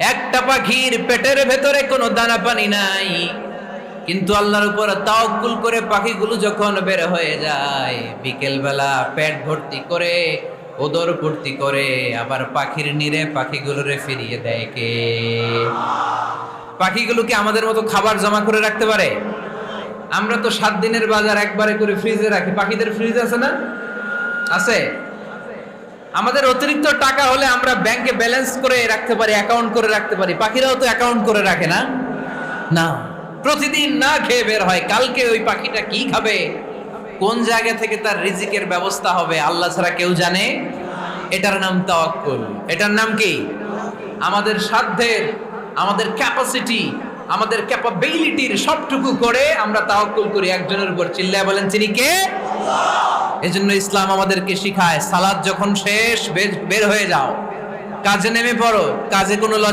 একটা পাখির পেটের ভেতরে কোনো দানা পানি নাই, কিন্তু আল্লাহর উপর তাওয়াক্কুল করে পাখিগুলো যখন বের হয়ে যায়, বিকেল বেলা পেট ভর্তি করে, ওদর ভর্তি করে, আবার পাখির নিরে পাখিগুলোরে ফিরিয়ে দেয় কে? পাখিগুলো কি আমাদের মতো খাবার জমা করে রাখতে পারে? আমরা তো 7 দিনের বাজার একবারে করে ফ্রিজে রাখি। পাখিদের ফ্রিজ আছে না? আছে। আমাদের অতিরিক্ত টাকা হলে আমরা ব্যাংকে ব্যালেন্স করে রাখতে পারি, অ্যাকাউন্ট করে রাখতে পারি। পাখিরাও তো অ্যাকাউন্ট করে রাখে না? না, প্রতিদিন না খেয়ে বের হয়। কালকে ওই পাখিটা কি খাবে, কোন জায়গা থেকে তার রিজিকের ব্যবস্থা হবে, আল্লাহ ছাড়া কেউ জানে। এটার নাম তাওয়াক্কুল। এটার নাম কি? আমাদের সাধ্যের, আমাদের ক্যাপাসিটি, আমাদের ক্যাপাবিলিটির সবটুকু করে আমরা তাওয়াক্কুল করি একজনের উপর। চিল্লায় বলেন, চিনি কে? এজন্য ইসলাম আমাদেরকে শিখায়, সালাত যখন শেষ, বের হয়ে যাও, কাজে নেমে পড়ো। কাজে কোনো লজ্জা